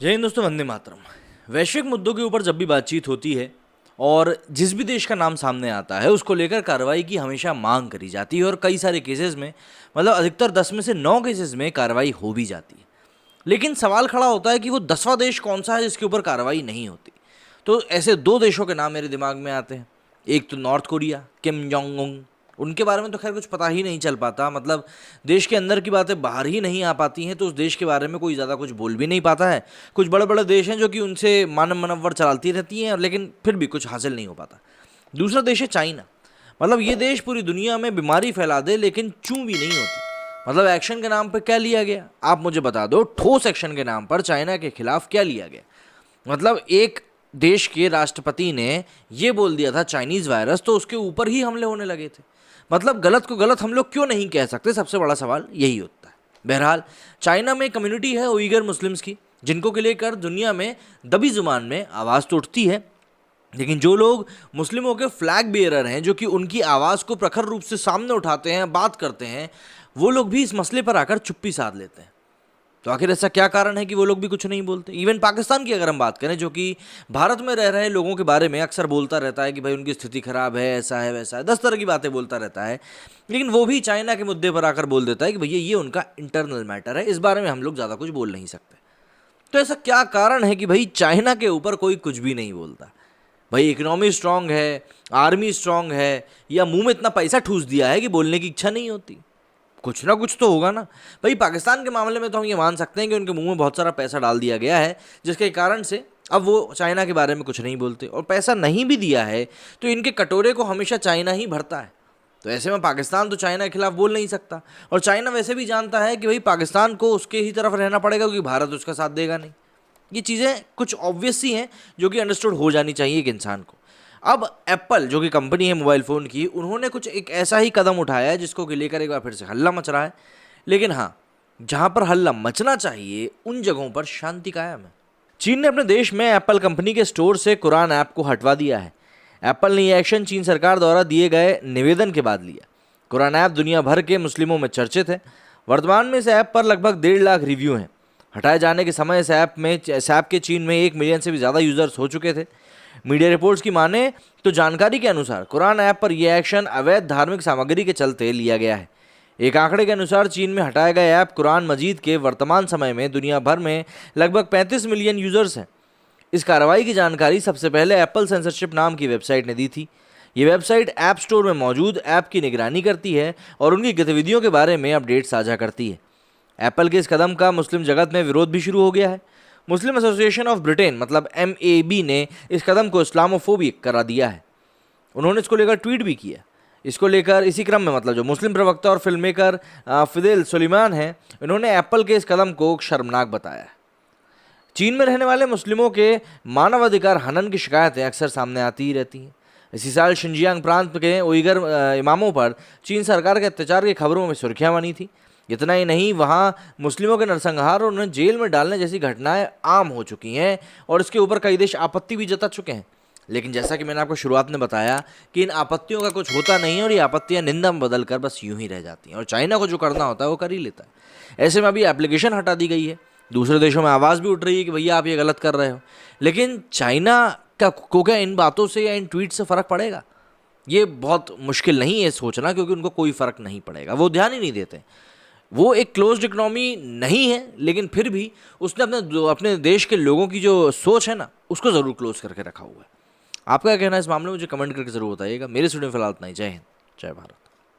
जय हिंद दोस्तों, वंदे मातरम। वैश्विक मुद्दों के ऊपर जब भी बातचीत होती है और जिस भी देश का नाम सामने आता है उसको लेकर कार्रवाई की हमेशा मांग करी जाती है और कई सारे केसेस में मतलब अधिकतर 10 में से 9 केसेस में कार्रवाई हो भी जाती है। लेकिन सवाल खड़ा होता है कि वो 10वां देश कौन सा है जिसके ऊपर कार्रवाई नहीं होती। तो ऐसे 2 देशों के नाम मेरे दिमाग में आते हैं। एक तो north Korea, Kim Jong Un, उनके बारे में तो खैर कुछ पता ही नहीं चल पाता, मतलब देश के अंदर की बातें बाहर ही नहीं आ पाती हैं, तो उस देश के बारे में कोई ज़्यादा कुछ बोल भी नहीं पाता है। कुछ बड़े बड़े देश हैं जो कि उनसे मानव मनव्वर चलाती रहती हैं, लेकिन फिर भी कुछ हासिल नहीं हो पाता। दूसरा देश है चाइना। मतलब ये देश पूरी दुनिया में बीमारी फैला दे लेकिन चूं भी नहीं होती। मतलब एक्शन के नाम पर क्या लिया गया, आप मुझे बता दो। ठोस एक्शन के नाम पर चाइना के खिलाफ क्या लिया गया? मतलब एक देश के राष्ट्रपति ने ये बोल दिया था चाइनीज़ वायरस, तो उसके ऊपर ही हमले होने लगे थे। मतलब गलत को गलत हम लोग क्यों नहीं कह सकते, सबसे बड़ा सवाल यही होता है। बहरहाल चाइना में कम्युनिटी है उइगर मुस्लिम्स की, जिनको के लेकर दुनिया में दबी जुबान में आवाज़ तो उठती है, लेकिन जो लोग मुस्लिमों के फ्लैग बेयरर हैं, जो कि उनकी आवाज़ को प्रखर रूप से सामने उठाते हैं, बात करते हैं, वो लोग भी इस मसले पर आकर चुप्पी साध लेते हैं। तो आखिर ऐसा क्या कारण है कि वो लोग भी कुछ नहीं बोलते? इवन पाकिस्तान की अगर हम बात करें, जो कि भारत में रह रहे लोगों के बारे में अक्सर बोलता रहता है कि भाई उनकी स्थिति खराब है, ऐसा है वैसा है, 10 तरह की बातें बोलता रहता है, लेकिन वो भी चाइना के मुद्दे पर आकर बोल देता है कि भैया ये उनका इंटरनल मैटर है, इस बारे में हम लोग ज़्यादा कुछ बोल नहीं सकते। तो ऐसा क्या कारण है कि भाई चाइना के ऊपर कोई कुछ भी नहीं बोलता? भाई इकोनॉमी स्ट्रांग है, आर्मी स्ट्रांग है, या मुंह में इतना पैसा ठूस दिया है कि बोलने की इच्छा नहीं होती? कुछ ना कुछ तो होगा ना। भाई पाकिस्तान के मामले में तो हम ये मान सकते हैं कि उनके मुंह में बहुत सारा पैसा डाल दिया गया है, जिसके कारण से अब वो चाइना के बारे में कुछ नहीं बोलते। और पैसा नहीं भी दिया है तो इनके कटोरे को हमेशा चाइना ही भरता है। तो ऐसे में पाकिस्तान तो चाइना के खिलाफ बोल नहीं सकता, और चाइना वैसे भी जानता है कि भाई पाकिस्तान को उसके ही तरफ रहना पड़ेगा, क्योंकि भारत उसका साथ देगा नहीं। ये चीज़ें कुछ ऑब्वियस सी हैं जो कि अंडरस्टूड हो जानी चाहिए एक इंसान को। अब एप्पल जो कि कंपनी है मोबाइल फ़ोन की, उन्होंने कुछ एक ऐसा ही कदम उठाया है जिसको कि लेकर एक बार फिर से हल्ला मच रहा है। लेकिन हाँ, जहाँ पर हल्ला मचना चाहिए उन जगहों पर शांति कायम है। चीन ने अपने देश में एप्पल कंपनी के स्टोर से कुरान ऐप को हटवा दिया है। एप्पल ने यह एक्शन चीन सरकार द्वारा दिए गए निवेदन के बाद लिया। कुरान ऐप दुनिया भर के मुस्लिमों में चर्चित है। वर्तमान में इस ऐप पर लगभग 1.5 लाख रिव्यू हैं। हटाए जाने के समय इस ऐप के चीन में 1 मिलियन से भी ज़्यादा यूज़र्स हो चुके थे। मीडिया रिपोर्ट्स की माने तो जानकारी के अनुसार कुरान ऐप पर यह एक्शन अवैध धार्मिक सामग्री के चलते लिया गया है। एक आंकड़े के अनुसार चीन में हटाए गए ऐप कुरान मजीद के वर्तमान समय में दुनिया भर में लगभग 35 मिलियन यूजर्स हैं। इस कार्रवाई की जानकारी सबसे पहले एप्पल सेंसरशिप नाम की वेबसाइट ने दी थी। ये वेबसाइट ऐप स्टोर में मौजूद ऐप की निगरानी करती है और उनकी गतिविधियों के बारे में अपडेट साझा करती है। एप्पल के इस कदम का मुस्लिम जगत में विरोध भी शुरू हो गया है। मुस्लिम एसोसिएशन ऑफ ब्रिटेन मतलब MAB ने इस कदम को इस्लामोफोबिक करा दिया है। उन्होंने इसको लेकर ट्वीट भी किया। इसको लेकर इसी क्रम में मतलब जो मुस्लिम प्रवक्ता और फिल्म मेकर फिदेल सुलेमान हैं, इन्होंने एप्पल के इस कदम को शर्मनाक बताया है। चीन में रहने वाले मुस्लिमों के मानवाधिकार हनन की शिकायतें अक्सर सामने आती ही रहती हैं। इसी साल शिनजियांग प्रांत के उइगर इमामों पर चीन सरकार के अत्याचार की खबरों में सुर्खियां बनी थी। इतना ही नहीं, वहाँ मुस्लिमों के नरसंहार और उन्हें जेल में डालने जैसी घटनाएं आम हो चुकी हैं और इसके ऊपर कई देश आपत्ति भी जता चुके हैं। लेकिन जैसा कि मैंने आपको शुरुआत में बताया कि इन आपत्तियों का कुछ होता नहीं है और ये आपत्तियां निंदा में बदल कर बस यूं ही रह जाती हैं, और चाइना को जो करना होता है वो कर ही लेता है। ऐसे में अभी एप्लीकेशन हटा दी गई है। दूसरे देशों में आवाज़ भी उठ रही है कि भैया आप ये गलत कर रहे हो, लेकिन चाइना को क्या इन बातों से या इन ट्वीट से फ़र्क पड़ेगा? ये बहुत मुश्किल नहीं है सोचना, क्योंकि उनको कोई फ़र्क नहीं पड़ेगा, वो ध्यान ही नहीं देते। वो एक क्लोज्ड इकोनॉमी नहीं है, लेकिन फिर भी उसने अपने देश के लोगों की जो सोच है ना, उसको ज़रूर क्लोज करके रखा हुआ है। आपका क्या कहना है इस मामले में? मुझे कमेंट करके ज़रूर बताइएगा। मेरे स्टूडियो में फिलहाल इतना ही। जय हिंद, जय भारत।